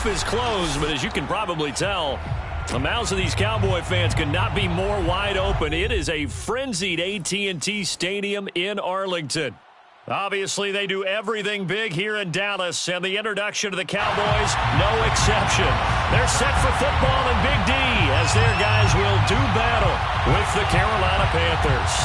half is closed, but as you can probably tell, the mouths of these Cowboy fans could not be more wide open. It is a frenzied AT&T Stadium in Arlington. Obviously, they do everything big here in Dallas, and the introduction to the Cowboys, no exception. They're set for football in Big D as their guys will do battle with the Carolina Panthers.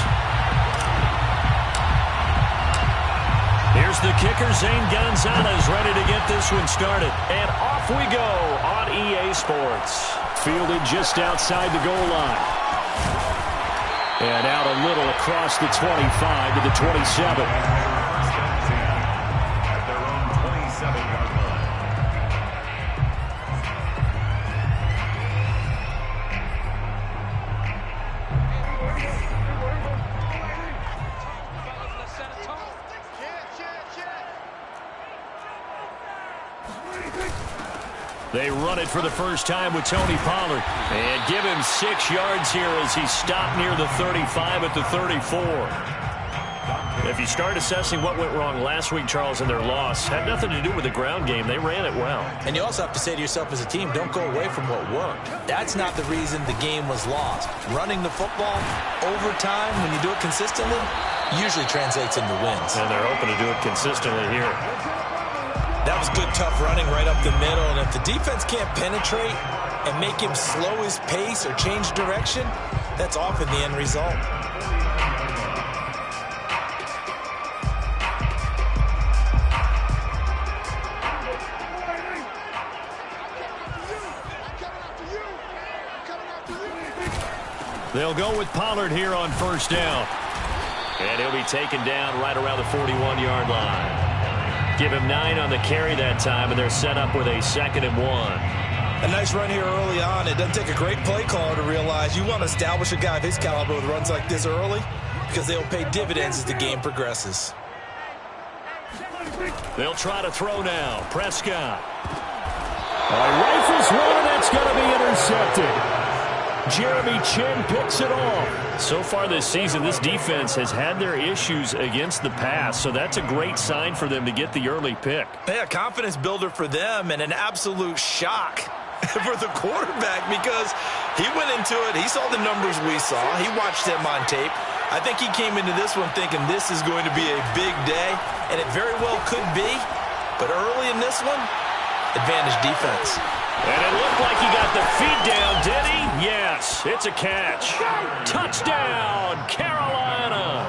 Here's the kicker, Zane Gonzalez, ready to get this one started. And off we go on EA Sports. Fielded just outside the goal line. And out a little across the 25 to the 27. At their own 27-yard line. They run it for the first time with Tony Pollard. And give him 6 yards here as he stopped near the 35 at the 34. If you start assessing what went wrong last week, Charles, in their loss, had nothing to do with the ground game. They ran it well. And you also have to say to yourself as a team, don't go away from what worked. That's not the reason the game was lost. Running the football over time, when you do it consistently, usually translates into wins. And they're hoping to do it consistently here. That was good, tough running right up the middle. And if the defense can't penetrate and make him slow his pace or change direction, that's often the end result. They'll go with Pollard here on first down. And he'll be taken down right around the 41-yard line. Give him 9 on the carry that time, and they're set up with a 2nd and 1. A nice run here early on. It doesn't take a great play caller to realize you want to establish a guy of his caliber with runs like this early because they'll pay dividends as the game progresses. They'll try to throw now. Prescott. Rifles one. That's going to be intercepted. Jeremy Chin picks it off. So far this season, this defense has had their issues against the pass, so that's a great sign for them to get the early pick. Yeah, confidence builder for them and an absolute shock for the quarterback because he went into it. He saw the numbers we saw. He watched them on tape. I think he came into this one thinking this is going to be a big day, and it very well could be. But early in this one, advantage defense. And it looked like he got the feet down, did he? Yes, it's a catch. Touchdown, Carolina.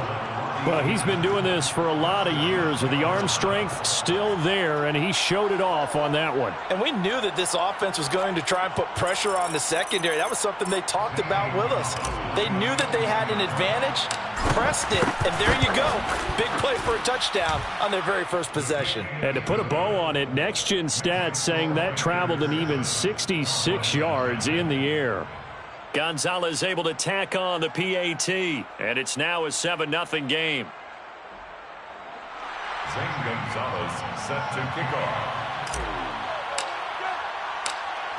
Well, he's been doing this for a lot of years with the arm strength still there, and he showed it off on that one. And we knew that this offense was going to try and put pressure on the secondary. That was something they talked about with us. They knew that they had an advantage, pressed it, and there you go. Big play for a touchdown on their very first possession. And to put a bow on it, Next Gen Stats saying that traveled an even 66 yards in the air. Gonzalez able to tack on the PAT, and it's now a 7-0 game. Zane Gonzalez set to kick off.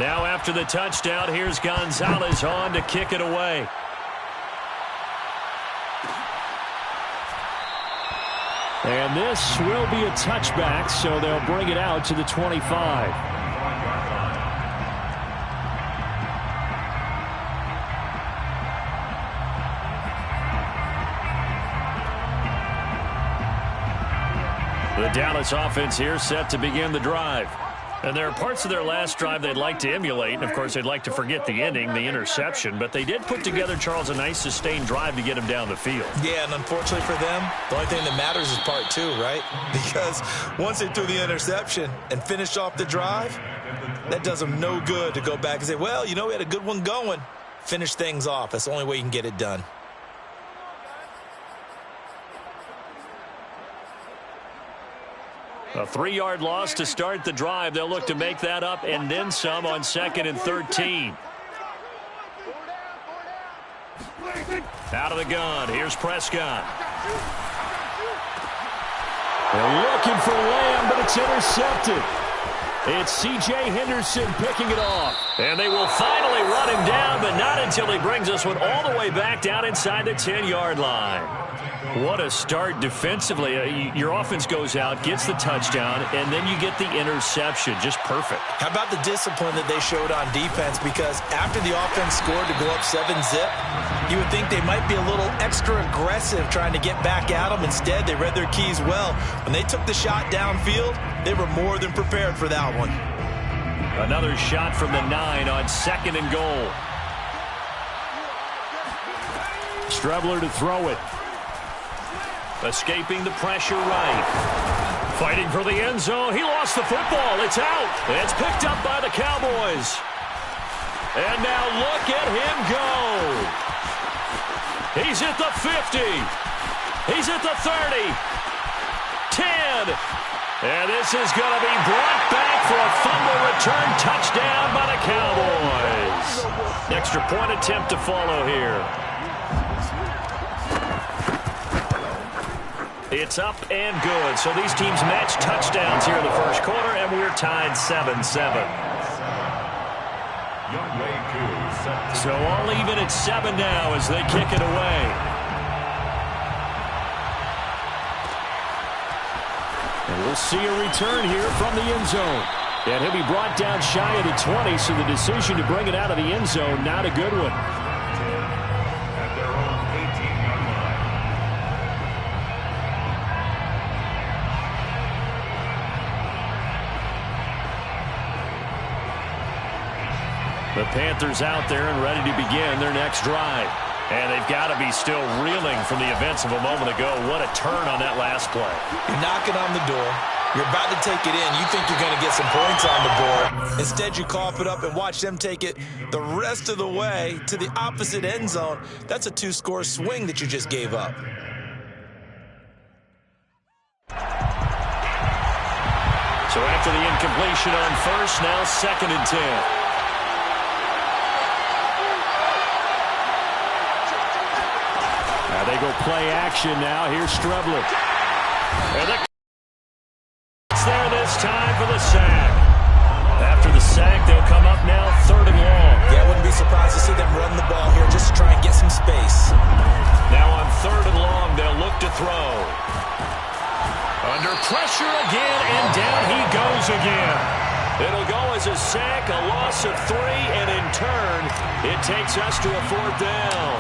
Now after the touchdown, here's Gonzalez on to kick it away. And this will be a touchback, so they'll bring it out to the 25. The Dallas offense here set to begin the drive. And there are parts of their last drive they'd like to emulate. And, of course, they'd like to forget the ending, the interception. But they did put together, Charles, a nice sustained drive to get him down the field. Yeah, and unfortunately for them, the only thing that matters is part 2, right? Because once they threw the interception and finished off the drive, that does them no good to go back and say, well, you know, we had a good one going. Finish things off. That's the only way you can get it done. A 3-yard loss to start the drive. They'll look to make that up and then some on 2nd and 13. Out of the gun. Here's Prescott. They're looking for Lamb, but it's intercepted. It's C.J. Henderson picking it off. And they will finally run him down, but not until he brings us one all the way back down inside the 10-yard line. What a start defensively. Your offense goes out, gets the touchdown, and then you get the interception. Just perfect. How about the discipline that they showed on defense? Because after the offense scored to go up 7-zip, you would think they might be a little extra aggressive trying to get back at them. Instead, they read their keys well. When they took the shot downfield, they were more than prepared for that one. Another shot from the 9 on 2nd and goal. Strebler to throw it. Escaping the pressure right. Fighting for the end zone. He lost the football. It's out. It's picked up by the Cowboys. And now look at him go. He's at the 50. He's at the 30. 10. And this is going to be brought back for a fumble return touchdown by the Cowboys. Extra point attempt to follow here. It's up and good. So these teams match touchdowns here in the first quarter, and we're tied 7-7. So all even at 7 now as they kick it away. And we'll see a return here from the end zone. And he'll be brought down shy of the 20, so the decision to bring it out of the end zone, not a good one. The Panthers out there and ready to begin their next drive. And they've got to be still reeling from the events of a moment ago. What a turn on that last play. You're knocking on the door. You're about to take it in. You think you're going to get some points on the board. Instead, you cough it up and watch them take it the rest of the way to the opposite end zone. That's a 2-score swing that you just gave up. So after the incompletion on first, now 2nd and 10. They go play action now. Here's Strebler. And it's there this time for the sack. After the sack, they'll come up now 3rd and long. Yeah, I wouldn't be surprised to see them run the ball here just to try and get some space. Now on 3rd and long, they'll look to throw. Under pressure again, and down he goes again. It'll go as a sack, a loss of 3, and in turn, it takes us to a 4th down.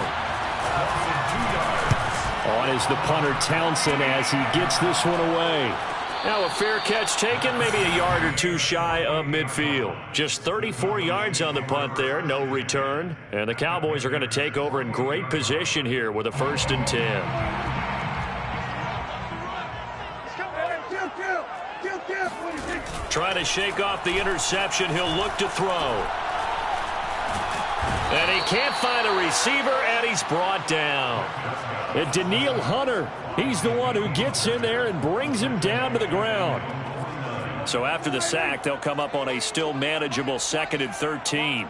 On is the punter Townsend as he gets this one away. Now a fair catch taken, maybe a yard or 2 shy of midfield. Just 34 yards on the punt there, no return. And the Cowboys are going to take over in great position here with a 1st and 10. Trying to shake off the interception, he'll look to throw. And he can't find a receiver, and he's brought down. And Daniil Hunter, he's the one who gets in there and brings him down to the ground. So after the sack, they'll come up on a still manageable 2nd and 13.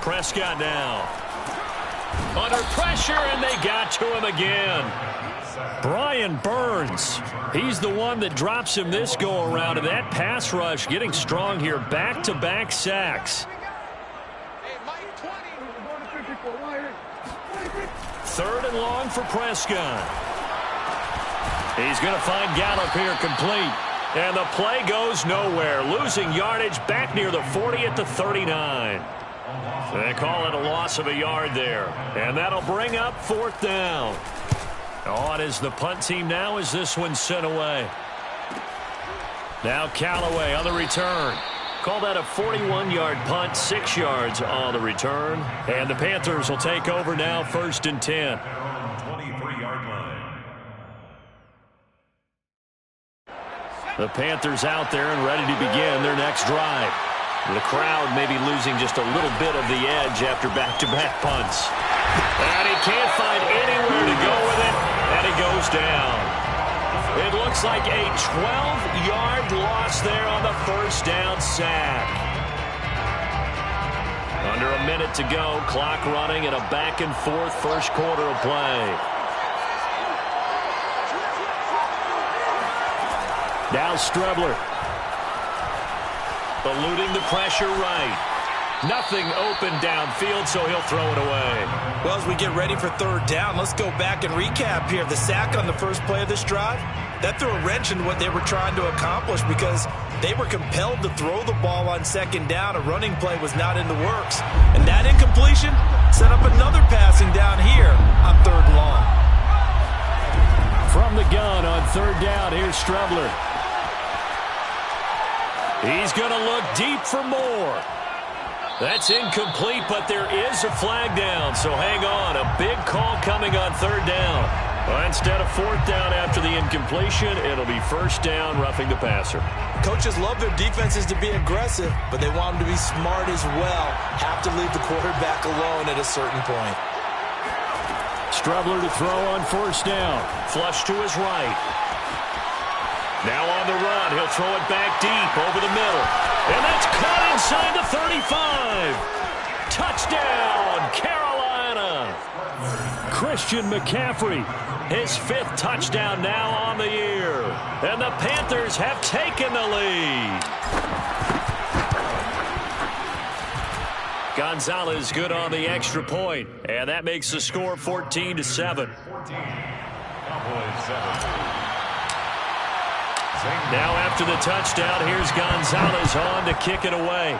Prescott now. Under pressure, and they got to him again. Brian Burns, he's the one that drops him this go-around, and that pass rush getting strong here. Back-to-back sacks. 3rd and long for Prescott. He's going to find Gallup here complete. And the play goes nowhere. Losing yardage back near the 40 at the 39. They call it a loss of a yard there. And that'll bring up 4th down. On is the punt team now as this one's sent away. Now Callaway on the return. Call that a 41-yard punt, 6 yards on the return. And the Panthers will take over now 1st and 10. 23-yard line. The Panthers out there and ready to begin their next drive. The crowd may be losing just a little bit of the edge after back-to-back punts. And he can't find anywhere to go with it, and he goes down. It looks like a 12-yard loss there on the 1st down sack. Under a minute to go, clock running, and a back-and-forth first quarter of play. Now Strebler. Eluding the pressure right. Nothing open downfield, so he'll throw it away. Well, as we get ready for third down, let's go back and recap here. The sack on the first play of this drive, that threw a wrench in what they were trying to accomplish because they were compelled to throw the ball on second down. A running play was not in the works. And that incompletion set up another passing down here on third and long. From the gun on third down, here's Strebler. He's going to look deep for more. That's incomplete, but there is a flag down, so hang on. A big call coming on third down. Well, instead of fourth down after the incompletion, it'll be first down, roughing the passer. Coaches love their defenses to be aggressive, but they want them to be smart as well. Have to leave the quarterback alone at a certain point. Strebler to throw on first down. Flush to his right. Now on the run, he'll throw it back deep over the middle. And that's caught inside the 35. Touchdown, Carolina. Christian McCaffrey, his 5th touchdown now on the year. And the Panthers have taken the lead. Gonzalez good on the extra point. And that makes the score 14-7. Now after the touchdown, here's Gonzalez on to kick it away.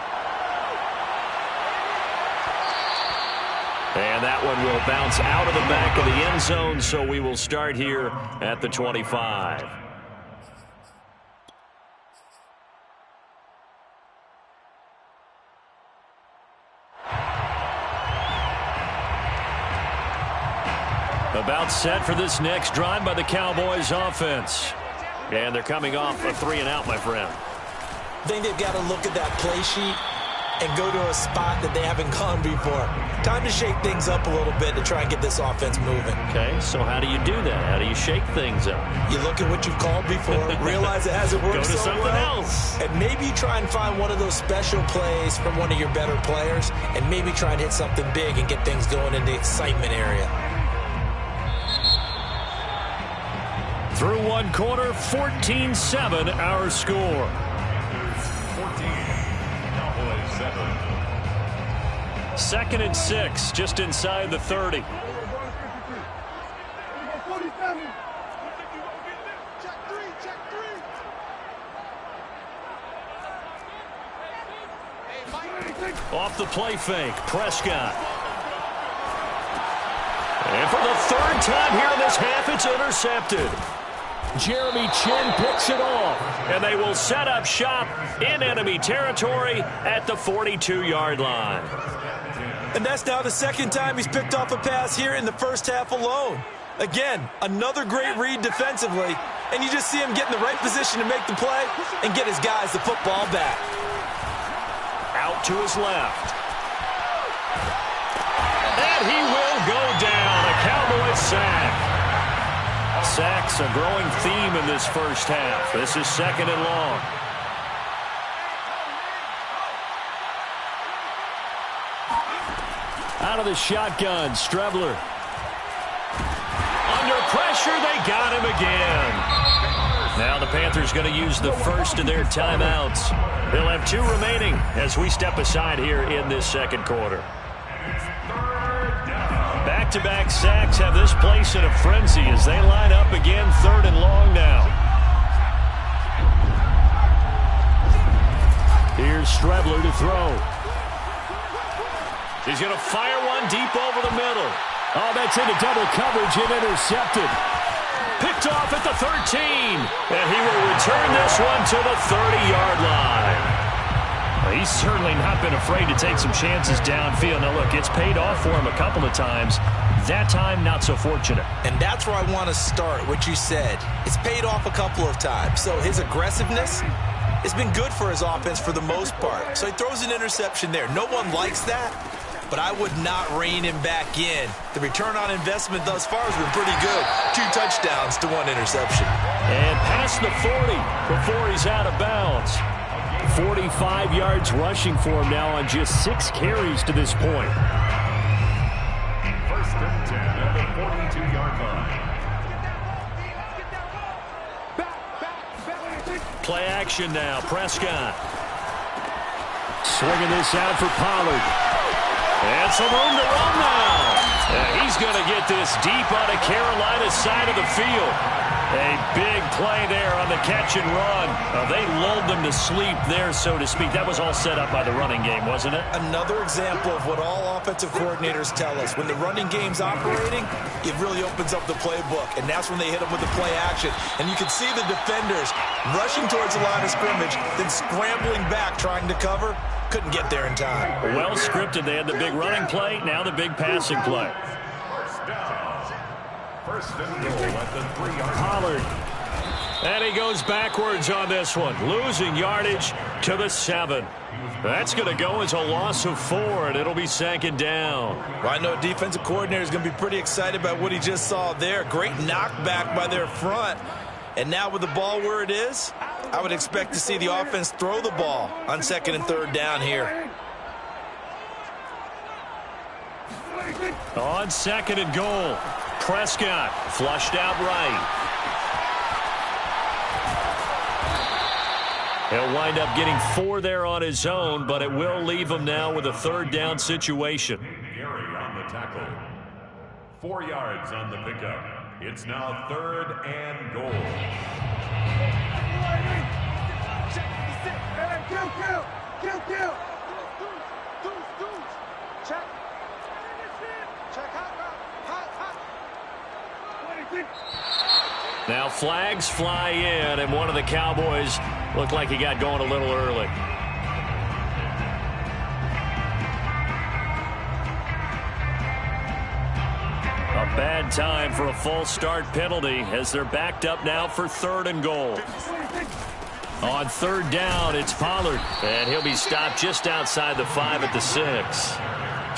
And that one will bounce out of the back of the end zone, so we will start here at the 25. About set for this next drive by the Cowboys offense. And they're coming off a 3-and-out, my friend. I think they've got to look at that play sheet and go to a spot that they haven't gone before. Time to shake things up a little bit to try and get this offense moving. Okay, so how do you do that? How do you shake things up? You look at what you've called before, realize it hasn't worked so well. Go to something else. And maybe try and find one of those special plays from one of your better players, and maybe try and hit something big and get things going in the excitement area. Through one quarter, 14-7 our score. 14, Cowboys 7. 2nd and 6, just inside the 30. Off the play fake, Prescott. And for the 3rd time here in this half, it's intercepted. Jeremy Chin picks it off, and they will set up shop in enemy territory at the 42-yard line. And that's now the 2nd time he's picked off a pass here in the first half alone. Again, another great read defensively, and you just see him get in the right position to make the play and get his guys the football back. Out to his left. And he will go down, a Cowboys sack. Sacks a growing theme in this first half. This is 2nd and long. Out of the shotgun, Strebler. Under pressure, they got him again. Now the Panthers going to use the first of their timeouts. They'll have 2 remaining as we step aside here in this 2nd quarter. Back-to-back sacks have this place in a frenzy as they line up again 3rd and long now. Here's Strebler to throw. He's going to fire one deep over the middle. Oh, that's into double coverage and intercepted. Picked off at the 13. And he will return this one to the 30-yard line. He's certainly not been afraid to take some chances downfield. Now, look, it's paid off for him a couple of times. That time, not so fortunate. And that's where I want to start, what you said. It's paid off a couple of times. So his aggressiveness has been good for his offense for the most part. So he throws an interception there. No one likes that, but I would not rein him back in. The return on investment thus far has been pretty good. 2 touchdowns to 1 interception. And past the 40 before he's out of bounds. 45 yards rushing for him now on just 6 carries to this point. 1st and 10 at the 42-yard line. Play action now, Prescott. Swinging this out for Pollard. And some room to run now. He's going to get this deep on the Carolina side of the field. A big play there on the catch and run. They lulled them to sleep there, so to speak. That was all set up by the running game, wasn't it? Another example of what all offensive coordinators tell us. When the running game's operating, it really opens up the playbook, and that's when they hit them with the play action. And you can see the defenders rushing towards the line of scrimmage, then scrambling back trying to cover. Couldn't get there in time. Well scripted. They had the big running play, now the big passing play. First and goal at the 3-yard line. Pollard. And he goes backwards on this one, losing yardage to the 7. That's going to go as a loss of 4, and it'll be second down. Well, I know a defensive coordinator is going to be pretty excited about what he just saw there. Great knockback by their front. And now with the ball where it is, I would expect to see the offense throw the ball on 2nd and 3rd down here. On 2nd and goal, Prescott flushed out right. He'll wind up getting 4 there on his own, but it will leave him now with a 3rd down situation. Gary on the tackle. 4 yards on the pickup. It's now 3rd and goal. Now flags fly in, and one of the Cowboys looked like he got going a little early. A bad time for a false start penalty as they're backed up now for 3rd and goal. On 3rd down, it's Pollard, and he'll be stopped just outside the 5 at the 6.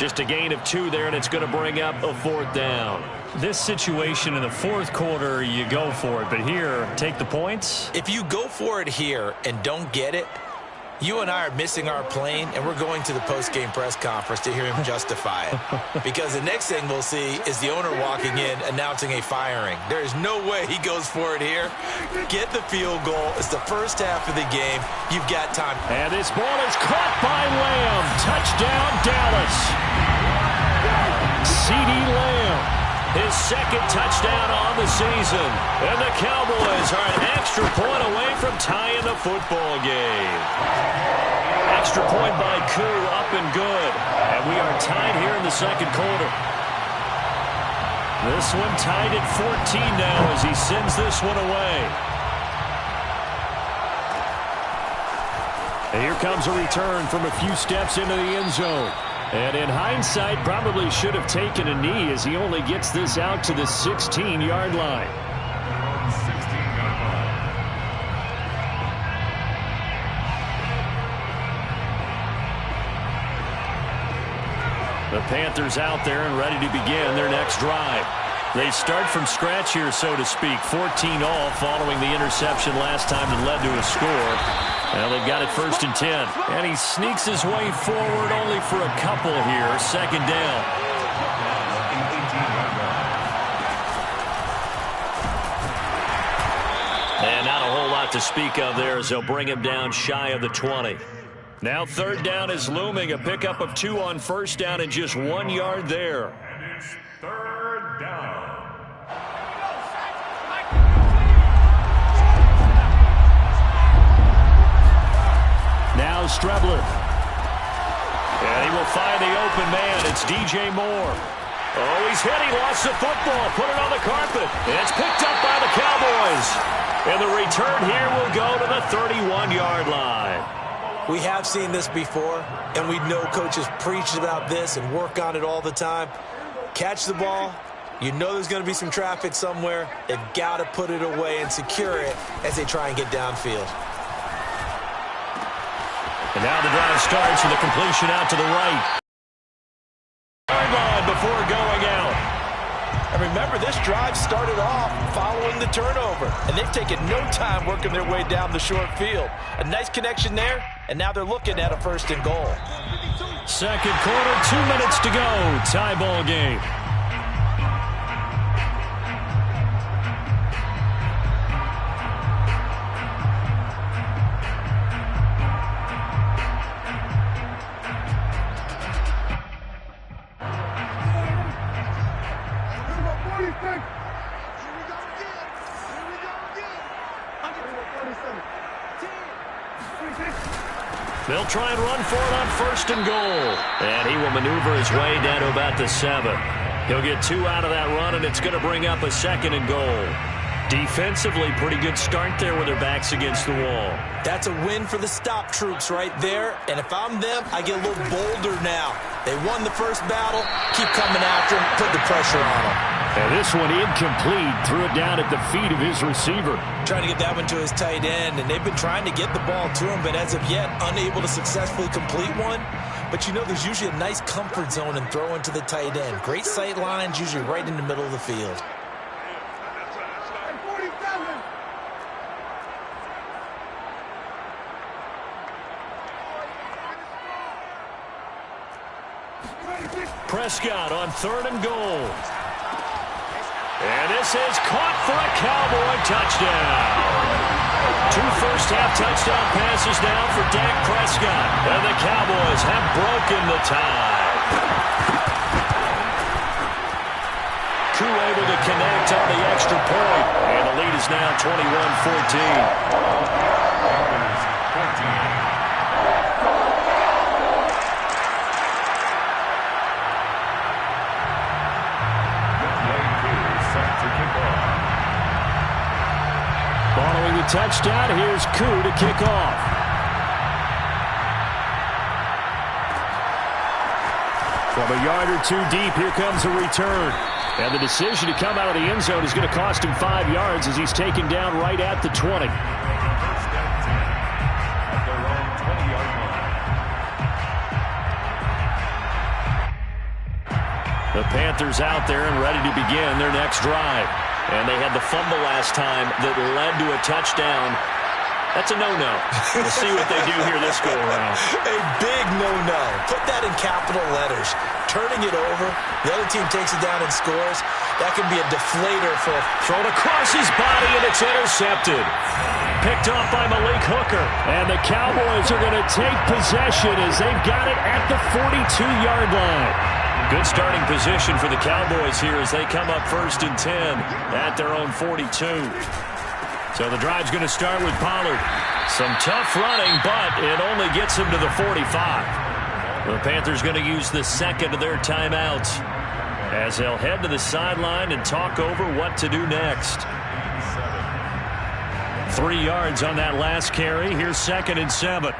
Just a gain of 2 there, and it's going to bring up a 4th down. This situation in the 4th quarter, you go for it, but here, take the points. If you go for it here and don't get it, you and I are missing our plane, and we're going to the post-game press conference to hear him justify it. Because the next thing we'll see is the owner walking in announcing a firing. There is no way he goes for it here. Get the field goal. It's the first half of the game. You've got time. And this ball is caught by Lamb. Touchdown, Dallas. C.D. Lamb. His 2nd touchdown on the season. And the Cowboys are an extra point away from tying the football game. Extra point by Koo, up and good. And we are tied here in the 2nd quarter. This one tied at 14 now as he sends this one away. And here comes a return from a few steps into the end zone. And in hindsight, probably should have taken a knee as he only gets this out to the 16-yard line. 16-yard line. The Panthers out there and ready to begin their next drive. They start from scratch here, so to speak. 14 all following the interception last time that led to a score. Well, they've got it 1st and 10. And he sneaks his way forward only for a couple here. 2nd down. And not a whole lot to speak of there as they'll bring him down shy of the 20. Now 3rd down is looming. A pickup of 2 on 1st down and just 1 yard there. And it's 3rd down. Now Strebler. And he will find the open man. It's DJ Moore. Oh, he's hit. He lost the football. Put it on the carpet. It's picked up by the Cowboys. And the return here will go to the 31-yard line. We have seen this before, and we know coaches preach about this and work on it all the time. Catch the ball. You know there's going to be some traffic somewhere. They've got to put it away and secure it as they try and get downfield. And now the drive starts with a completion out to the right. Line before going out. And remember, this drive started off following the turnover, and they've taken no time working their way down the short field. A nice connection there, and now they're looking at a 1st and goal. 2nd quarter, 2 minutes to go. Tie ball game. They'll try and run for it on 1st and goal. And he will maneuver his way down to about the 7. He'll get 2 out of that run, and it's going to bring up a 2nd and goal. Defensively, pretty good start there with their backs against the wall. That's a win for the stop troops right there. And if I'm them, I get a little bolder now. They won the first battle. Keep coming after them. Put the pressure on them. And this one incomplete. Threw it down at the feet of his receiver. Trying to get that one to his tight end, and they've been trying to get the ball to him, but as of yet, unable to successfully complete one. But you know, there's usually a nice comfort zone in throwing to the tight end. Great sight lines, usually right in the middle of the field. Prescott on 3rd and goal. And this is caught for a Cowboy touchdown. 2 first-half touchdown passes now for Dak Prescott. And the Cowboys have broken the tie. Koo able to connect on the extra point. And the lead is now 21-14. Following the touchdown, here's Koo to kick off. From a yard or 2 deep, here comes a return. And the decision to come out of the end zone is going to cost him 5 yards as he's taken down right at the 20. The Panthers out there and ready to begin their next drive. And they had the fumble last time that led to a touchdown. That's a no-no. We'll see what they do here this go-around. A big no-no. Put that in capital letters. Turning it over, the other team takes it down and scores. That can be a deflator for... Thrown across his body, and it's intercepted. Picked off by Malik Hooker. And the Cowboys are going to take possession as they've got it at the 42-yard line. Good starting position for the Cowboys here as they come up 1st and 10 at their own 42. So the drive's going to start with Pollard. Some tough running, but it only gets him to the 45. The Panthers going to use the 2nd of their timeouts as they'll head to the sideline and talk over what to do next. 3 yards on that last carry. Here's 2nd and 7.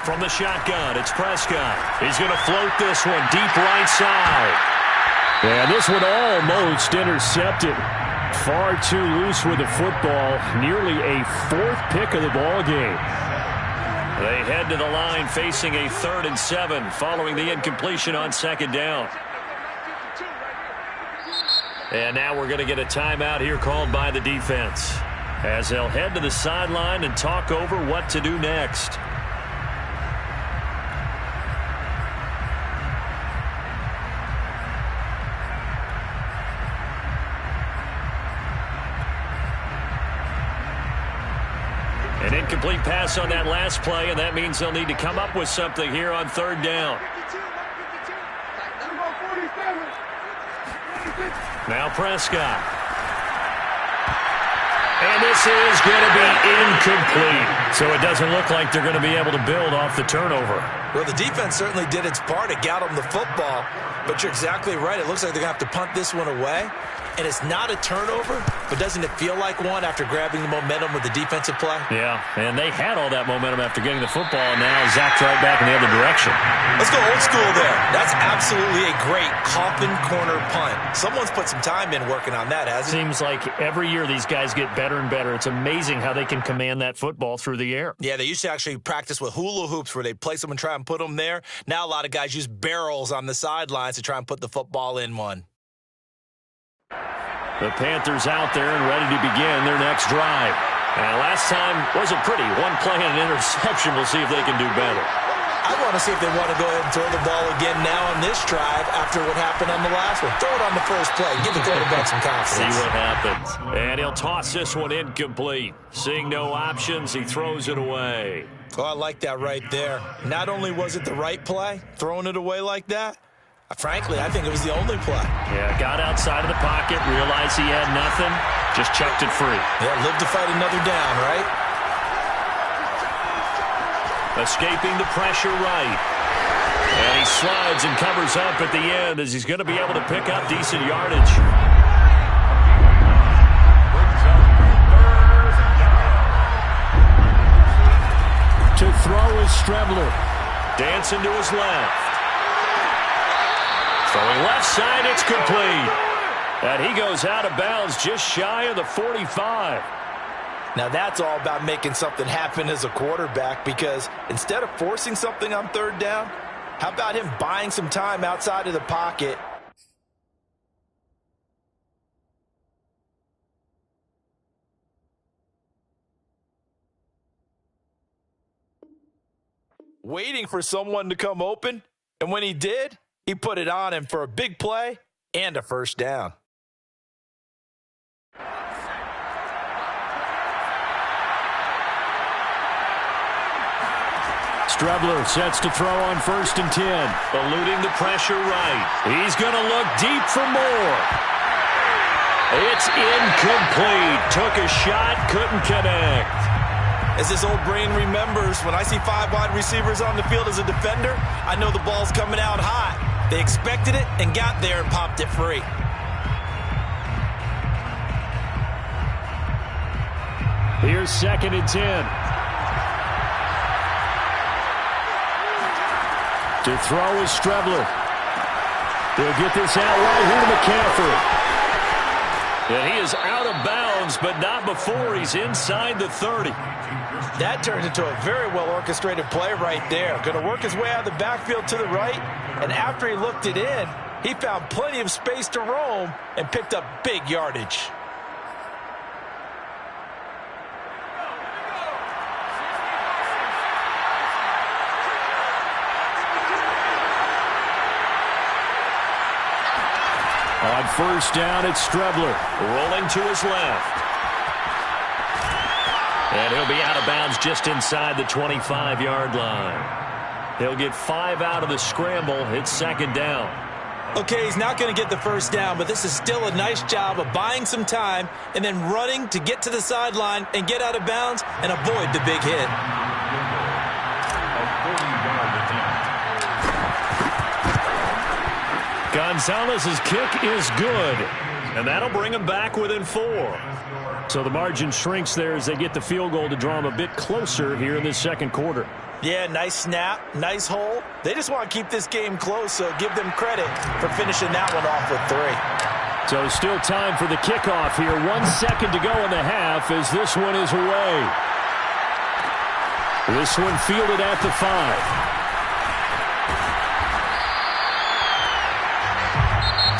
From the shotgun, it's Prescott. He's going to float this one deep right side. And this one almost intercepted. Far too loose with the football. Nearly a 4th pick of the ball game. They head to the line facing a 3rd and 7 following the incompletion on 2nd down. And now we're going to get a timeout here called by the defense as they'll head to the sideline and talk over what to do next. An incomplete pass on that last play, and that means they'll need to come up with something here on 3rd down. Now Prescott. And this is going to be incomplete. So it doesn't look like they're going to be able to build off the turnover. Well, the defense certainly did its part. It got them the football. But you're exactly right. It looks like they're going to have to punt this one away. And it's not a turnover, but doesn't it feel like one after grabbing the momentum with the defensive play? Yeah, and they had all that momentum after getting the football, and now zapped right back in the other direction. Let's go old school there. That's absolutely a great coffin corner punt. Someone's put some time in working on that, hasn't it? Seems like every year these guys get better and better. It's amazing how they can command that football through the air. Yeah, they used to actually practice with hula hoops where they place them and try and put them there. Now a lot of guys use barrels on the sidelines to try and put the football in one. The Panthers out there and ready to begin their next drive. And last time wasn't pretty. 1 play and an interception. We'll see if they can do better. I want to see if they want to go ahead and throw the ball again now on this drive after what happened on the last one. Throw it on the first play. Give the quarterback some confidence. See what happens. And he'll toss this one incomplete. Seeing no options, he throws it away. Oh, I like that right there. Not only was it the right play, throwing it away like that, Frankly, I think it was the only play. Yeah, got outside of the pocket, realized he had nothing, just chucked it free. Yeah, live to fight another down, right? Escaping the pressure right. And he slides and covers up at the end as he's going to be able to pick up decent yardage. To throw is Strebler. Dancing to his left. Throwing left side, it's complete. And he goes out of bounds just shy of the 45. Now that's all about making something happen as a quarterback, because instead of forcing something on third down, how about him buying some time outside of the pocket? Waiting for someone to come open, and when he did, he put it on him for a big play and a first down. Strebler sets to throw on 1st and 10. Eluding the pressure right. He's going to look deep for more. It's incomplete. Took a shot, couldn't connect. As this old brain remembers, when I see 5 wide receivers on the field as a defender, I know the ball's coming out hot. They expected it and got there and popped it free. Here's 2nd and 10. To throw is Strebler. They'll get this out right here to McCaffrey. And he is out of bounds, but not before he's inside the 30. That turned into a very well-orchestrated play right there. Going to work his way out of the backfield to the right, and after he looked it in, he found plenty of space to roam and picked up big yardage. On 1st down, it's Strebler rolling to his left. And he'll be out of bounds just inside the 25-yard line. He'll get 5 out of the scramble. It's 2nd down. Okay, he's not going to get the first down, but this is still a nice job of buying some time and then running to get to the sideline and get out of bounds and avoid the big hit. Gonzalez's kick is good, and that'll bring him back within 4. So the margin shrinks there as they get the field goal to draw him a bit closer here in this 2nd quarter. Yeah, nice snap, nice hole. They just want to keep this game close, so give them credit for finishing that one off with 3. So still time for the kickoff here. 1 second to go in the half as this one is away. This one fielded at the 5.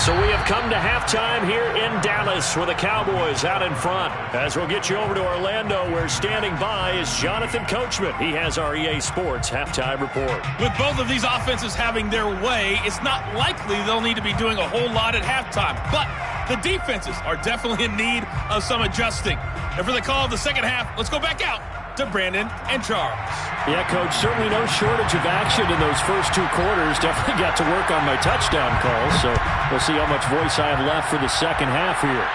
So we have come to halftime here in Dallas with the Cowboys out in front. As we'll get you over to Orlando, where standing by is Jonathan Coachman. He has our EA Sports halftime report. With both of these offenses having their way, it's not likely they'll need to be doing a whole lot at halftime. But the defenses are definitely in need of some adjusting. And for the call of the second half, let's go back out to Brandon and Charles. Yeah, Coach, certainly no shortage of action in those first 2 quarters. Definitely got to work on my touchdown calls, so we'll see how much voice I have left for the second half here.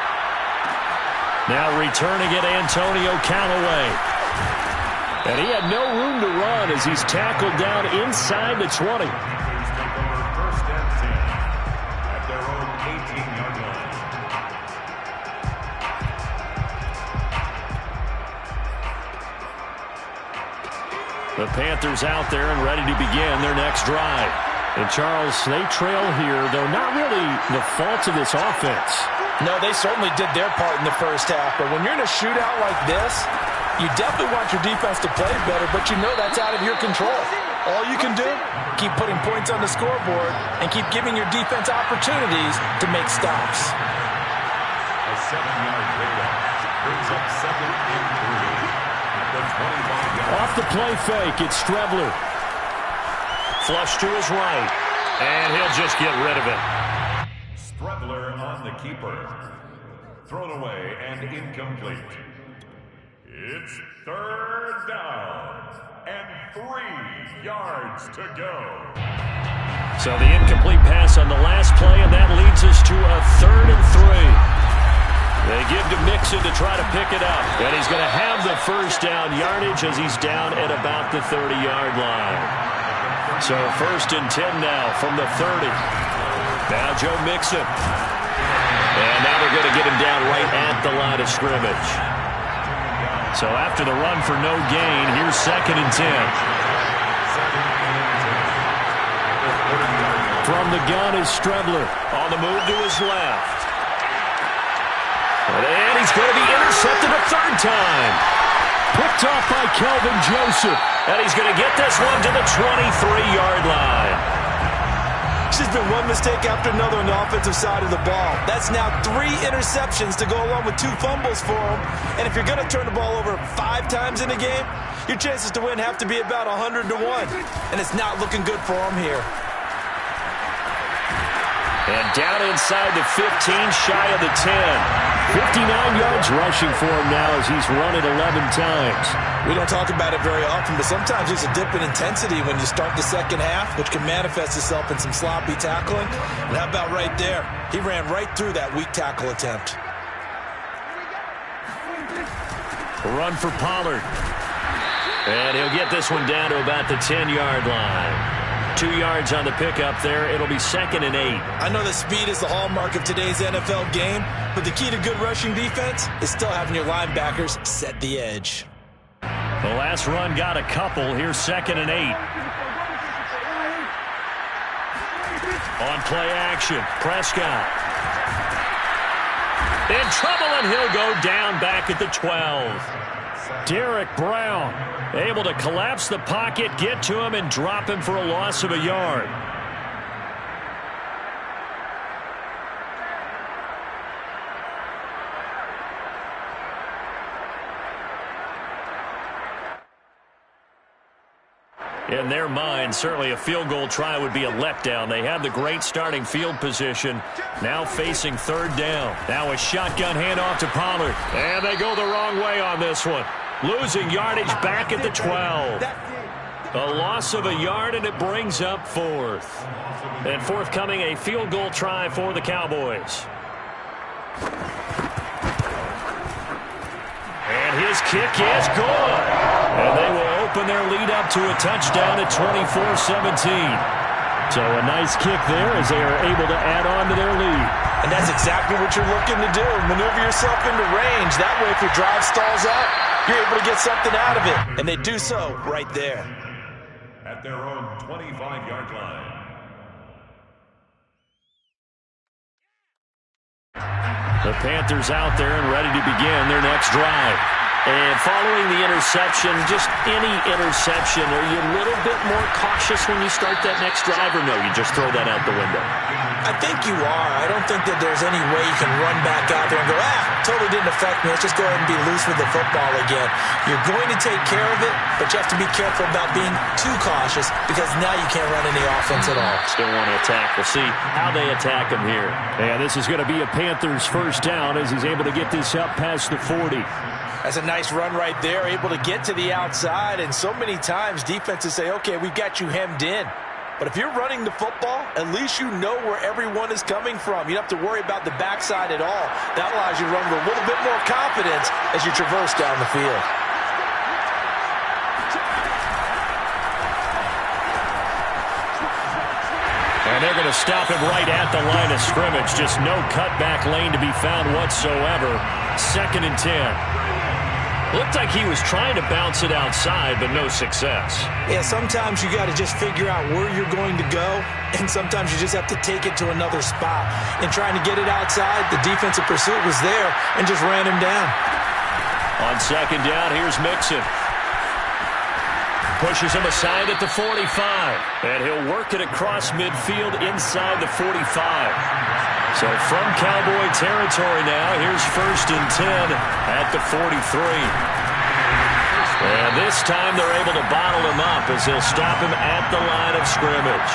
Now returning it, Antonio Callaway. And he had no room to run as he's tackled down inside the 20. First and 10 at their own 18-yard line. The Panthers out there and ready to begin their next drive. And Charles, they trail here, though not really the fault of this offense. No, they certainly did their part in the first half, but when you're in a shootout like this, you definitely want your defense to play better, but you know that's out of your control. All you can do, keep putting points on the scoreboard and keep giving your defense opportunities to make stops. A 7-yard pickup brings up 2nd and 3. Off the play fake, it's Strebler. Flush to his right, and he'll just get rid of it. Strebler on the keeper. Thrown away and incomplete. It's 3rd down and 3 yards to go. So the incomplete pass on the last play, and that leads us to a 3rd and 3. They give to Mixon to try to pick it up. And he's going to have the first down yardage as he's down at about the 30-yard line. So 1st and 10 now from the 30. Now Joe Mixon. And now they're going to get him down right at the line of scrimmage. So after the run for no gain, here's 2nd and 10. From the gun is Strebler. On the move to his left. And he's going to be intercepted a 3rd time. Picked off by Kelvin Joseph. And he's going to get this one to the 23-yard line. It's just been one mistake after another on the offensive side of the ball. That's now 3 interceptions to go along with 2 fumbles for him. And if you're going to turn the ball over 5 times in a game, your chances to win have to be about 100 to 1. And it's not looking good for him here. And down inside the 15, shy of the 10. 59 yards rushing for him now as he's run it 11 times. We don't talk about it very often, but sometimes there's a dip in intensity when you start the second half, which can manifest itself in some sloppy tackling. And how about right there? He ran right through that weak tackle attempt. A run for Pollard. And he'll get this one down to about the 10-yard line. 2 yards on the pickup there. It'll be 2nd and 8. I know that speed is the hallmark of today's NFL game, but the key to good rushing defense is still having your linebackers set the edge. The last run got a couple. Here's 2nd and 8. On play action, Prescott. In trouble, and he'll go down back at the 12. Derek Brown able to collapse the pocket, get to him, and drop him for a loss of a yard. In their mind, certainly a field goal try would be a letdown. They have the great starting field position. Now facing 3rd down. Now a shotgun handoff to Pollard. And they go the wrong way on this one. Losing yardage back at the 12. A loss of a yard, and it brings up 4th. And forthcoming, a field goal try for the Cowboys. And his kick is good. And they will open their lead up to a touchdown at 24-17. So a nice kick there as they are able to add on to their lead. And that's exactly what you're looking to do. Maneuver yourself into range. That way, if your drive stalls out, you're able to get something out of it. And they do so right there. At their own 25-yard line. The Panthers out there and ready to begin their next drive. And following the interception, just any interception, are you a little bit more cautious when you start that next drive, or no, you just throw that out the window? I think you are. I don't think that there's any way you can run back out there and go, totally didn't affect me. Let's just go ahead and be loose with the football again. You're going to take care of it, but you have to be careful about being too cautious because now you can't run any offense at all. Still want to attack. We'll see how they attack him here. And this is going to be a Panthers first down as he's able to get this up past the 40. That's a nice run right there, able to get to the outside. And so many times defenses say, okay, we've got you hemmed in. But if you're running the football, at least you know where everyone is coming from. You don't have to worry about the backside at all. That allows you to run with a little bit more confidence as you traverse down the field. And they're going to stop him right at the line of scrimmage. Just no cutback lane to be found whatsoever. 2nd and 10. Looked like he was trying to bounce it outside, but no success. Yeah, sometimes you got to just figure out where you're going to go, and sometimes you just have to take it to another spot. In trying to get it outside, the defensive pursuit was there and just ran him down. On 2nd down, here's Mixon. Pushes him aside at the 45. And he'll work it across midfield inside the 45. So from Cowboy territory now, here's 1st and 10 at the 43. And this time they're able to bottle him up as they'll stop him at the line of scrimmage.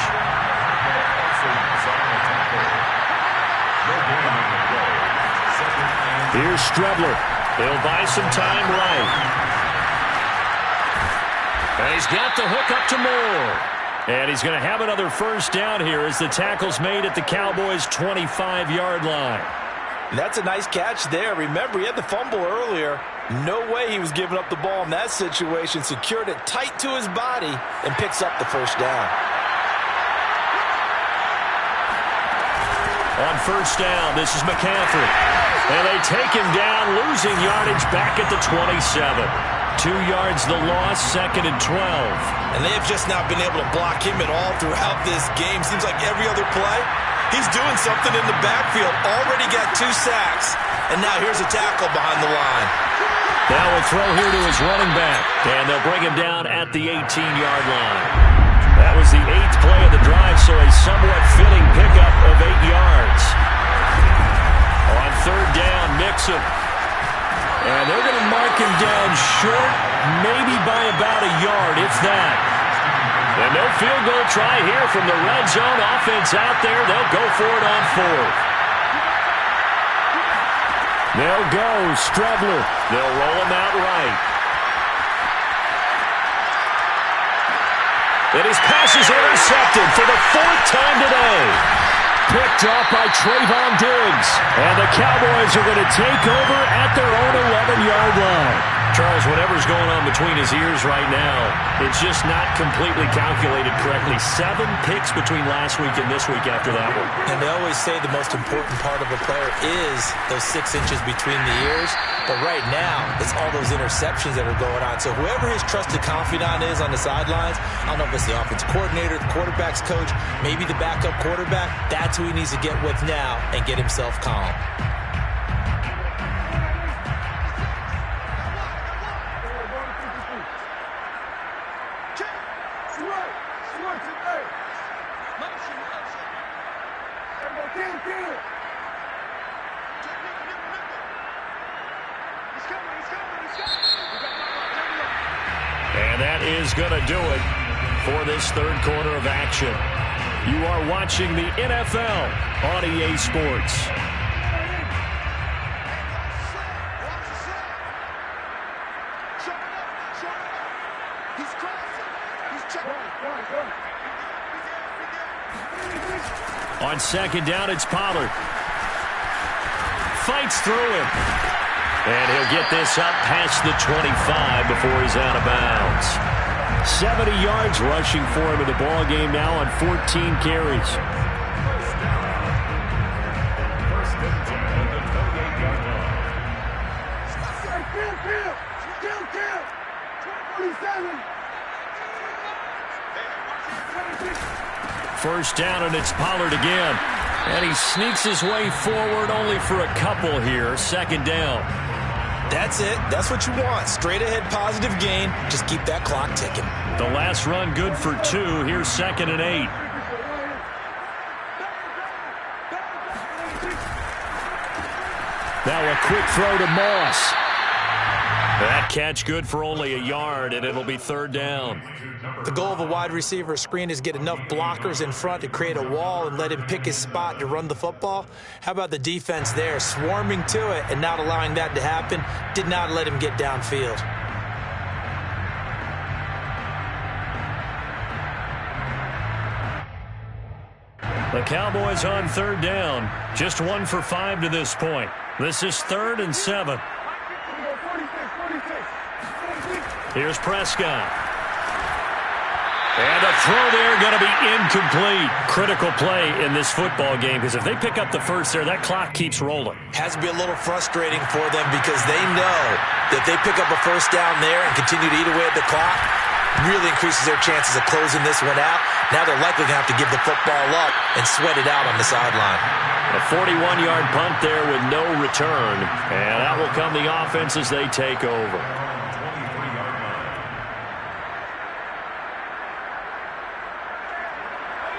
Here's Strebler. He'll buy some time right. And he's got the hook up to Moore. And he's going to have another first down here as the tackle's made at the Cowboys' 25-yard line. That's a nice catch there. Remember, he had the fumble earlier. No way he was giving up the ball in that situation. Secured it tight to his body and picks up the first down. On first down, this is McCaffrey. And they take him down, losing yardage back at the 27. 2 yards the loss, 2nd and 12. And they have just not been able to block him at all throughout this game. Seems like every other play, he's doing something in the backfield. Already got 2 sacks. And now here's a tackle behind the line. Now a throw here to his running back. And they'll bring him down at the 18-yard line. That was the 8th play of the drive, so a somewhat fitting pickup of 8 yards. On third down, Mixon. And they're going to mark him down short, maybe by about a yard, if that. And no field goal try here from the red zone. Offense out there. They'll go for it on 4th. They'll go. Strebler. They'll roll him out right. And his pass is intercepted for the 4th time today. Picked off by Trayvon Diggs. And the Cowboys are going to take over at their own 11-yard line. Charles, whatever's going on between his ears right now, it's just not completely calculated correctly. 7 picks between last week and this week after that one. And they always say the most important part of a player is those 6 inches between the ears. But right now, it's all those interceptions that are going on. So whoever his trusted confidant is on the sidelines, I don't know if it's the offensive coordinator, the quarterback's coach, maybe the backup quarterback, that's who he needs to get with now and get himself calm. And that is going to do it for this third quarter of action. You are watching the NFL on EA Sports. On second down, it's Pollard. Fights through him. And he'll get this up past the 25 before he's out of bounds. 70 yards rushing for him in the ball game now on 14 carries. First and 10 at the 28-yard line. First down, and it's Pollard again. And he sneaks his way forward only for a couple here. Second down. That's it. That's what you want. Straight ahead positive gain. Just keep that clock ticking. The last run good for 2. Here's 2nd and 8. Now a quick throw to Moss. That catch good for only a yard, and it'll be third down. The goal of a wide receiver screen is get enough blockers in front to create a wall and let him pick his spot to run the football. How about the defense there, swarming to it and not allowing that to happen? Did not let him get downfield. The Cowboys on third down. Just 1 for 5 to this point. This is 3rd and 7. Here's Prescott. And a throw there going to be incomplete. Critical play in this football game because if they pick up the first there, that clock keeps rolling. Has to be a little frustrating for them because they know that they pick up a first down there and continue to eat away at the clock, really increases their chances of closing this one out. Now they're likely going to have to give the football up and sweat it out on the sideline. A 41-yard punt there with no return. And that will come the offense as they take over.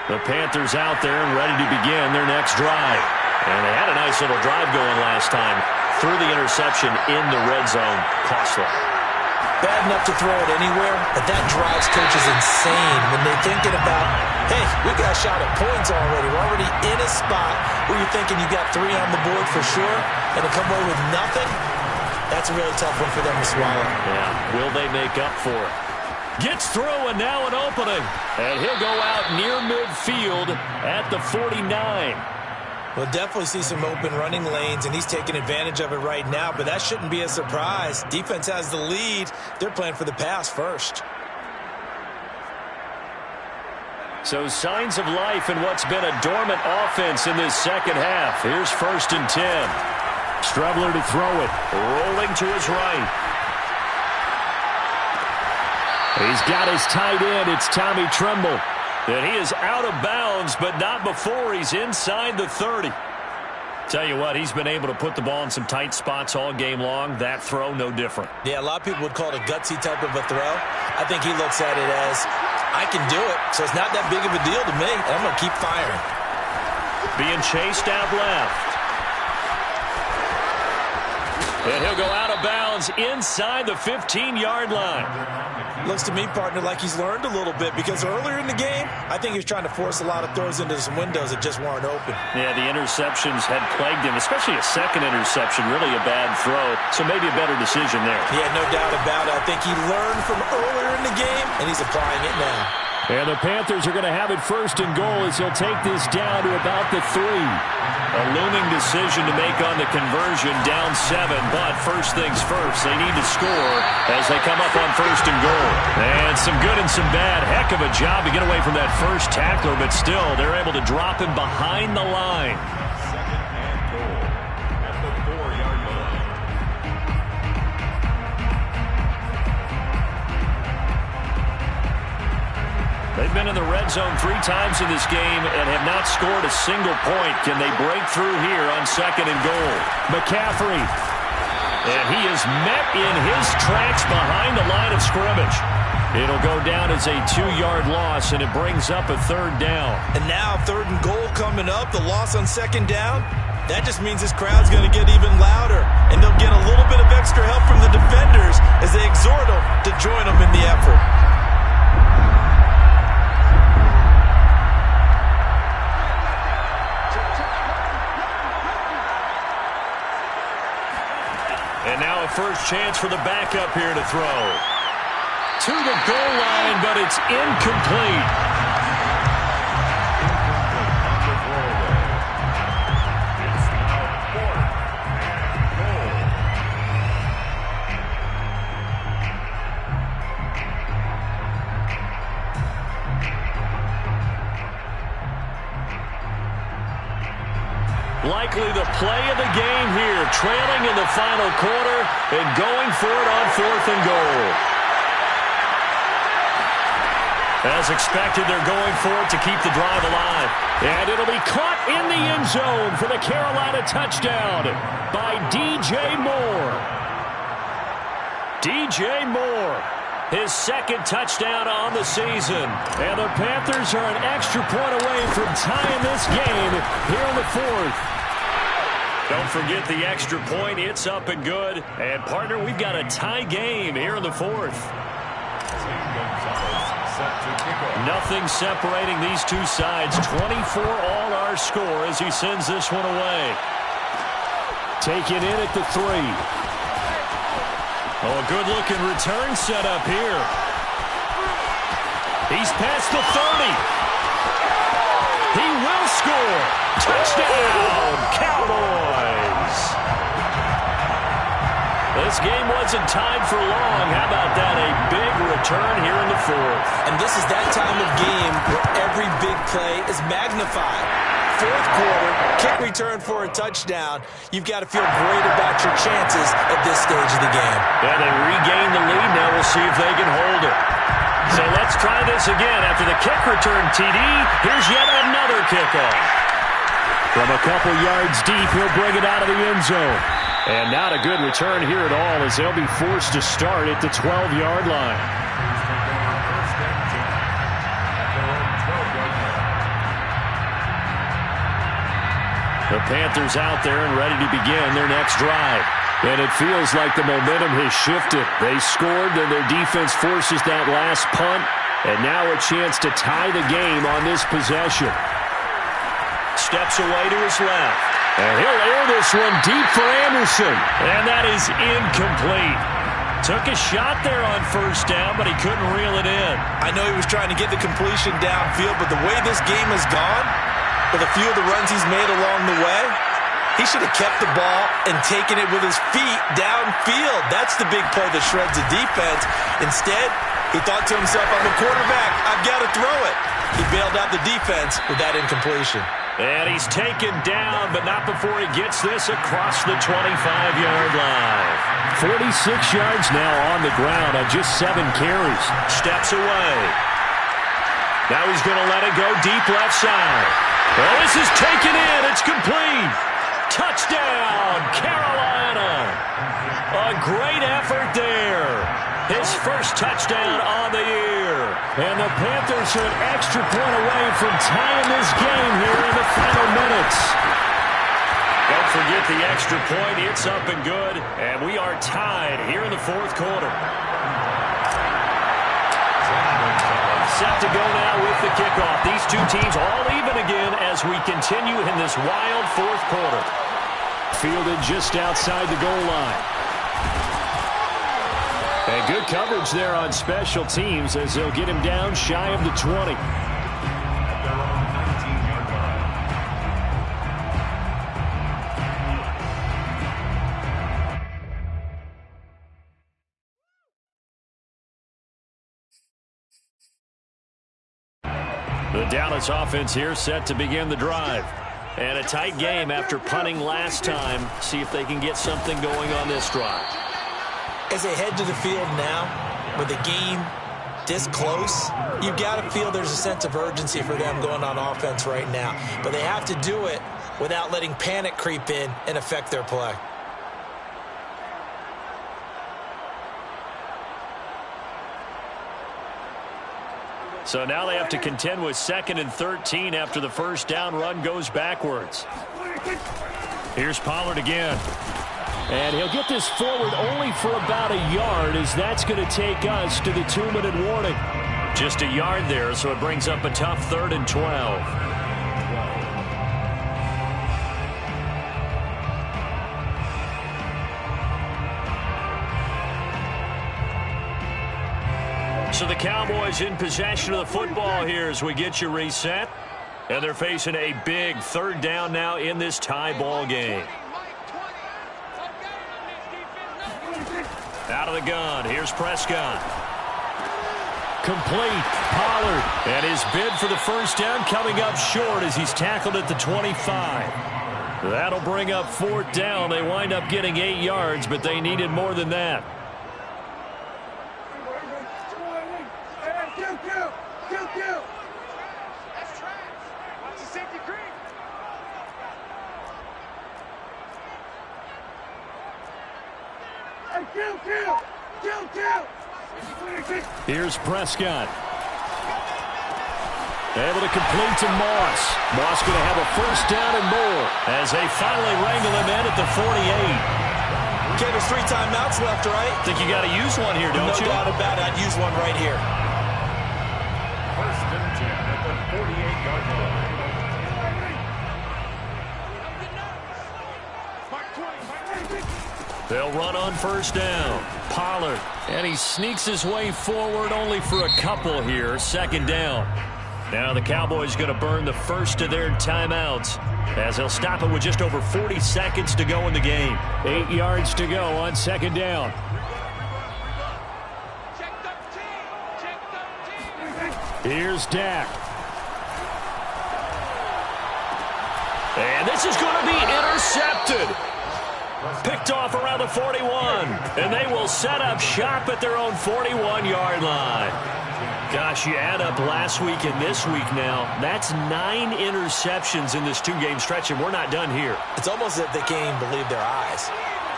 The Panthers out there and ready to begin their next drive. And they had a nice little drive going last time. Threw the interception in the red zone. Costly. Bad enough to throw it anywhere, but that drives coaches insane when they're thinking about, hey, we got a shot at points already. We're already in a spot where you're thinking you got 3 on the board for sure, and to come away with nothing, that's a really tough one for them to swallow. Yeah, will they make up for it? Gets through, and now an opening. And he'll go out near midfield at the 49. We'll definitely see some open running lanes, and he's taking advantage of it right now, but that shouldn't be a surprise. Defense has the lead. They're playing for the pass first. So signs of life in what's been a dormant offense in this second half. Here's 1st and 10. Strebler to throw it. Rolling to his right. He's got his tight end. It's Tommy Tremble. And he is out of bounds, but not before he's inside the 30. Tell you what, he's been able to put the ball in some tight spots all game long. That throw, no different. Yeah, a lot of people would call it a gutsy type of a throw. I think he looks at it as, I can do it, so it's not that big of a deal to me, and I'm going to keep firing. Being chased out left. And he'll go out of bounds inside the 15-yard line. Looks to me, partner, like he's learned a little bit, because earlier in the game, I think he was trying to force a lot of throws into some windows that just weren't open. Yeah, the interceptions had plagued him, especially a second interception, really a bad throw. So maybe a better decision there. Yeah, no doubt about it. I think he learned from earlier in the game, and he's applying it now. And the Panthers are going to have it 1st and goal as he'll take this down to about the 3. A looming decision to make on the conversion, down 7, but first things first, they need to score as they come up on 1st and goal. And some good and some bad. Heck of a job to get away from that first tackler, but still, they're able to drop him behind the line. 2nd and goal at the 4-yard line. They've been in the red zone 3 times in this game and have not scored a single point. Can they break through here on 2nd and goal? McCaffrey. And he is met in his tracks behind the line of scrimmage. It'll go down as a 2-yard loss, and it brings up a 3rd down. And now 3rd and goal coming up, the loss on 2nd down. That just means this crowd's going to get even louder, and they'll get a little bit of extra help from the defenders as they exhort them to join them in the effort. And now a first chance for the backup here to throw. To the goal line, but it's incomplete. Likely the play of the game here, trailing in the final quarter and going for it on 4th and goal. As expected, they're going for it to keep the drive alive. And it'll be caught in the end zone for the Carolina touchdown by DJ Moore. DJ Moore, his 2nd touchdown on the season. And the Panthers are an extra point away from tying this game here in the 4th. Don't forget the extra point. It's up and good. And, partner, we've got a tie game here in the 4th. Nothing separating these two sides. 24 all our score as he sends this one away. Taken in at the 3. Oh, a good-looking return set up here. He's past the 30. He will score. Touchdown, Cowboys. This game wasn't tied for long. How about that? A big return here in the 4th. And this is that time of game where every big play is magnified. 4th quarter, kick return for a touchdown. You've got to feel great about your chances at this stage of the game. Yeah, they regain the lead. Now we'll see if they can hold it. So let's try this again. After the kick return TD, here's yet another kickoff. From a couple yards deep, he'll bring it out of the end zone. And not a good return here at all as they'll be forced to start at the 12-yard line. The Panthers out there and ready to begin their next drive. And it feels like the momentum has shifted. They scored, then their defense forces that last punt. And now a chance to tie the game on this possession. Steps away to his left. And he'll air this one deep for Anderson. And that is incomplete. Took a shot there on first down, but he couldn't reel it in. I know he was trying to get the completion downfield, but the way this game has gone, with a few of the runs he's made along the way, he should have kept the ball and taken it with his feet downfield. That's the big play that shreds the defense. Instead, he thought to himself, I'm a quarterback, I've got to throw it. He bailed out the defense with that incompletion. And he's taken down, but not before he gets this across the 25-yard line. 46 yards now on the ground on just 7 carries. Steps away. Now he's going to let it go deep left side. Well, this is taken in. It's complete. Touchdown, Carolina. A great effort there. His first touchdown on the year. And the Panthers are an extra point away from tying this game here in the final minutes. Don't forget the extra point. It's up and good. And we are tied here in the fourth quarter. Set to go now with the kickoff. These two teams all even again as we continue in this wild fourth quarter. Fielded just outside the goal line. And good coverage there on special teams as they'll get him down shy of the 20. The Dallas offense here set to begin the drive. And a tight game after punting last time. See if they can get something going on this drive. As they head to the field now, with the game this close, you've got to feel there's a sense of urgency for them going on offense right now. But they have to do it without letting panic creep in and affect their play. So now they have to contend with 2nd and 13 after the first down run goes backwards. Here's Pollard again. And he'll get this forward only for about a yard, as that's going to take us to the 2-minute warning. Just a yard there, so it brings up a tough 3rd and 12. So the Cowboys in possession of the football here as we get you reset. And they're facing a big 3rd down now in this tie ball game. Out of the gun. Here's Prescott. Complete. Pollard. And his bid for the first down coming up short as he's tackled at the 25. That'll bring up 4th down. They wind up getting 8 yards, but they needed more than that. Here's Prescott. Able to complete to Moss. Moss going to have a first down and more as they finally wrangle him in at the 48. Okay, there's 3 timeouts left, right? Think you got to use one here, don't you? No doubt about it. I'd use one right here. 1st and 10 at the 48-yard line. They'll run on first down. Pollard. And he sneaks his way forward only for a couple here. 2nd down. Now the Cowboys going to burn the first of their timeouts as they'll stop it with just over 40 seconds to go in the game. 8 yards to go on 2nd down. Here's Dak. And this is going to be intercepted. Picked off around the 41. And they will set up shop at their own 41-yard line. Gosh, you add up last week and this week now. That's 9 interceptions in this 2-game stretch, and we're not done here. It's almost as if they can't even believe their eyes.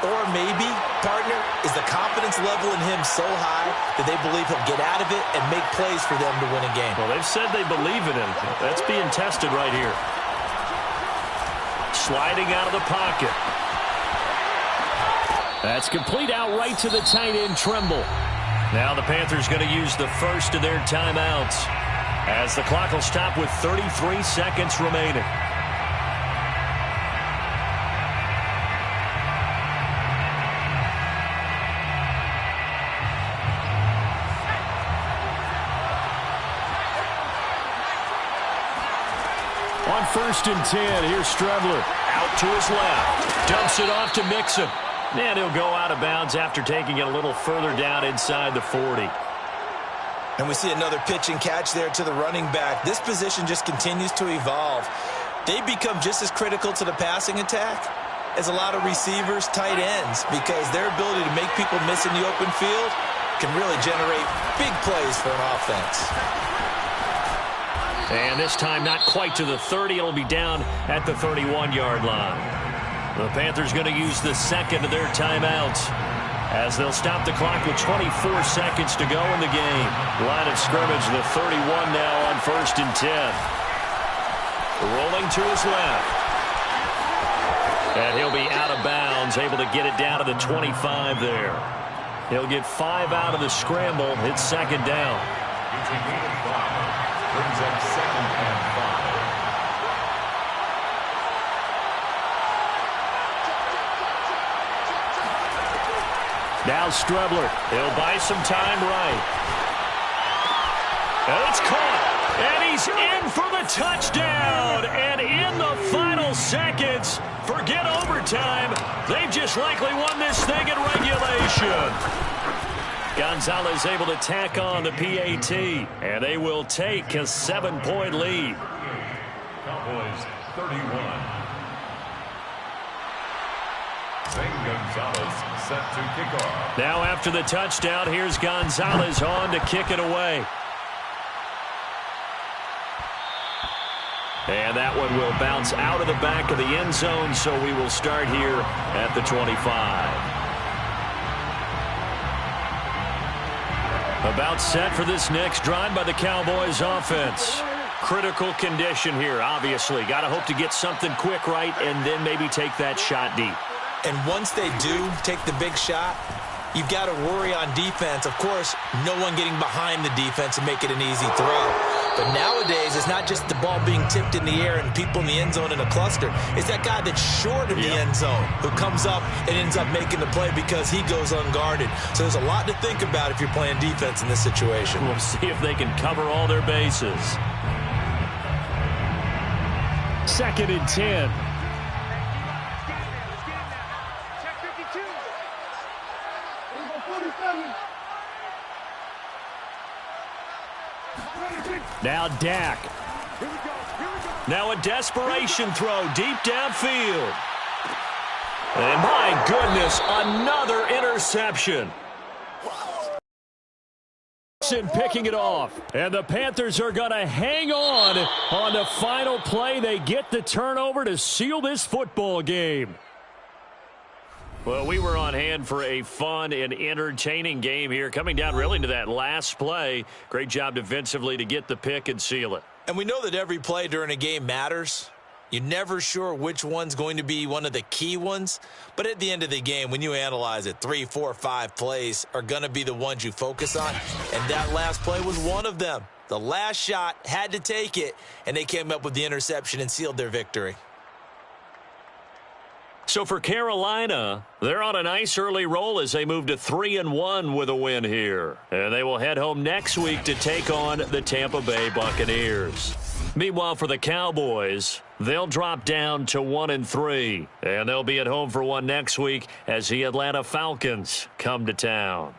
Or maybe, partner, is the confidence level in him so high that they believe he'll get out of it and make plays for them to win a game. Well, they've said they believe in him. That's being tested right here. Sliding out of the pocket. That's complete out right to the tight end, Trimble. Now the Panthers going to use the first of their timeouts as the clock will stop with 33 seconds remaining. On 1st and 10, here's Strebler. Out to his left. Dumps it off to Mixon. And he'll go out of bounds after taking it a little further down inside the 40. And we see another pitch and catch there to the running back. This position just continues to evolve. They become just as critical to the passing attack as a lot of receivers, tight ends, because their ability to make people miss in the open field can really generate big plays for an offense. And this time not quite to the 30. It'll be down at the 31-yard line. The Panthers going to use the second of their timeouts as they'll stop the clock with 24 seconds to go in the game. Line of scrimmage, the 31 now on 1st and 10. Rolling to his left. And he'll be out of bounds, able to get it down to the 25 there. He'll get 5 out of the scramble. It's second down. It's a gain of 5. Brings up 2nd and 5. Now Strebler. He'll buy some time right. And it's caught. And he's in for the touchdown. And in the final seconds, forget overtime. They've just likely won this thing in regulation. Gonzalez able to tack on the PAT. And they will take a 7-point lead. Cowboys 31. Gonzalez set to kick off. Now after the touchdown, here's Gonzalez on to kick it away. And that one will bounce out of the back of the end zone, so we will start here at the 25. About set for this next drive by the Cowboys offense. Critical condition here, obviously. Got to hope to get something quick right and then maybe take that shot deep. And once they do take the big shot, you've got to worry on defense. Of course, no one getting behind the defense and make it an easy throw. But nowadays, it's not just the ball being tipped in the air and people in the end zone in a cluster. It's that guy that's short of the end zone who comes up and ends up making the play because he goes unguarded. So there's a lot to think about if you're playing defense in this situation. We'll see if they can cover all their bases. 2nd and 10. Now Dak. Now a desperation throw deep downfield. And my goodness, another interception. Picking it off. And the Panthers are going to hang on the final play. They get the turnover to seal this football game. Well, we were on hand for a fun and entertaining game here. Coming down really to that last play. Great job defensively to get the pick and seal it. And we know that every play during a game matters. You're never sure which one's going to be one of the key ones. But at the end of the game, when you analyze it, 3, 4, 5 plays are going to be the ones you focus on. And that last play was one of them. The last shot had to take it, and they came up with the interception and sealed their victory. So for Carolina, they're on a nice early roll as they move to 3-1 with a win here. And they will head home next week to take on the Tampa Bay Buccaneers. Meanwhile, for the Cowboys, they'll drop down to 1-3. And they'll be at home for one next week as the Atlanta Falcons come to town.